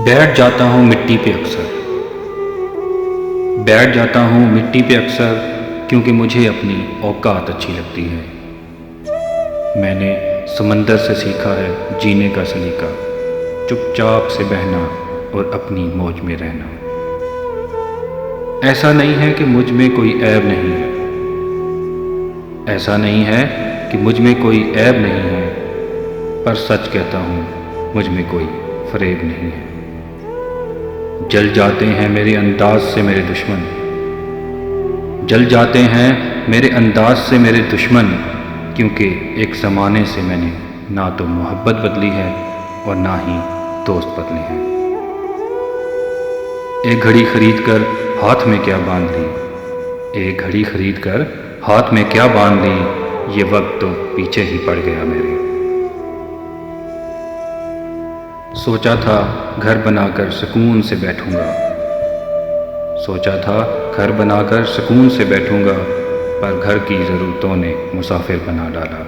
बैठ जाता हूँ मिट्टी पे अक्सर, बैठ जाता हूँ मिट्टी पे अक्सर, क्योंकि मुझे अपनी औकात अच्छी लगती है। मैंने समंदर से सीखा है जीने का सलीका, चुपचाप से बहना और अपनी मौज में रहना। ऐसा नहीं है कि मुझ में कोई ऐब नहीं है, ऐसा नहीं है कि मुझ में कोई ऐब नहीं है, पर सच कहता हूँ मुझ में कोई फरेब नहीं है। जल जाते हैं मेरे अंदाज से मेरे दुश्मन, जल जाते हैं मेरे अंदाज से मेरे दुश्मन, क्योंकि एक ज़माने से मैंने ना तो मोहब्बत बदली है और ना ही दोस्त बदले हैं। एक घड़ी खरीद कर हाथ में क्या बांध ली, एक घड़ी खरीद कर हाथ में क्या बांध ली, ये वक्त तो पीछे ही पड़ गया मेरे। सोचा था घर बनाकर सुकून से बैठूंगा, सोचा था घर बनाकर सुकून से बैठूंगा, पर घर की ज़रूरतों ने मुसाफिर बना डाला।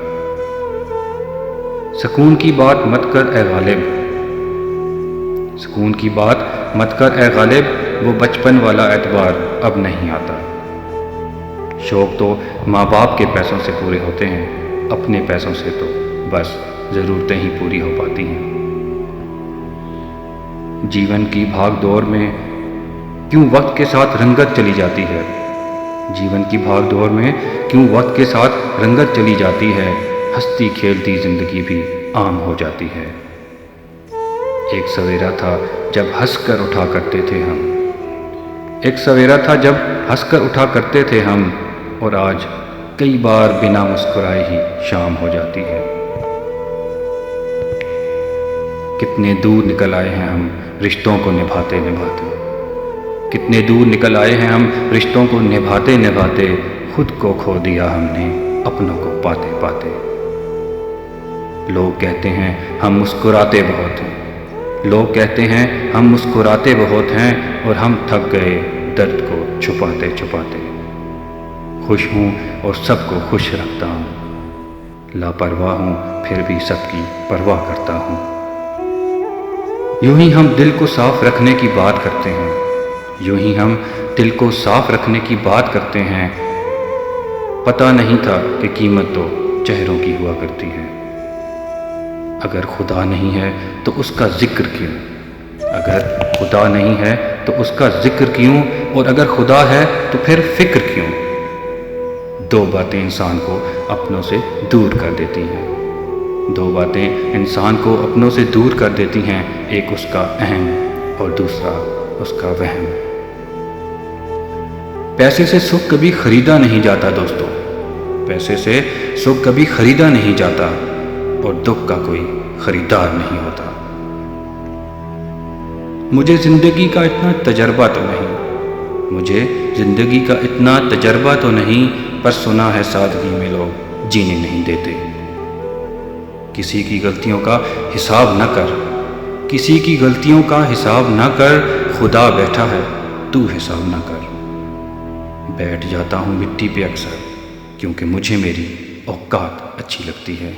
सुकून की बात मत कर ए गालिब, सुकून की बात मत कर ए गालिब, वो बचपन वाला एतबार अब नहीं आता। शौक़ तो माँ बाप के पैसों से पूरे होते हैं, अपने पैसों से तो बस ज़रूरतें ही पूरी हो पाती हैं। जीवन की भाग दौड़ में क्यों वक्त के साथ रंगत चली जाती है, जीवन की भाग दौड़ में क्यों वक्त के साथ रंगत चली जाती है, हंसती खेलती ज़िंदगी भी आम हो जाती है। एक सवेरा था जब हंसकर उठा करते थे हम, एक सवेरा था जब हंसकर उठा करते थे हम, और आज कई बार बिना मुस्कुराए ही शाम हो जाती है। कितने दूर निकल आए हैं हम रिश्तों को निभाते निभाते, कितने दूर निकल आए हैं हम रिश्तों को निभाते निभाते, खुद को खो दिया हमने अपनों को पाते पाते। लोग कहते हैं हम मुस्कुराते बहुत हैं, लोग कहते हैं हम मुस्कुराते बहुत हैं, और हम थक गए दर्द को छुपाते छुपाते। खुश हूँ और सबको खुश रखता हूँ, लापरवाह हूँ फिर भी सबकी परवाह करता हूँ। यूं ही हम दिल को साफ रखने की बात करते हैं, यूं ही हम दिल को साफ रखने की बात करते हैं। पता नहीं था कि कीमत तो चेहरों की हुआ करती है। अगर खुदा नहीं है तो उसका जिक्र क्यों, अगर खुदा नहीं है तो उसका जिक्र क्यों, और अगर खुदा है तो फिर फिक्र क्यों। दो बातें इंसान को अपनों से दूर कर देती हैं, दो बातें इंसान को अपनों से दूर कर देती हैं, एक उसका अहम और दूसरा उसका वहम। पैसे से सुख कभी खरीदा नहीं जाता दोस्तों, पैसे से सुख कभी खरीदा नहीं जाता, और दुख का कोई खरीदार नहीं होता। मुझे ज़िंदगी का इतना तजर्बा तो नहीं, मुझे ज़िंदगी का इतना तजर्बा तो नहीं, पर सुना है सादगी में लोग जीने नहीं देते। किसी की गलतियों का हिसाब न कर, किसी की गलतियों का हिसाब न कर, खुदा बैठा है तू हिसाब न कर। बैठ जाता हूँ मिट्टी पे अक्सर, क्योंकि मुझे मेरी औकात अच्छी लगती है।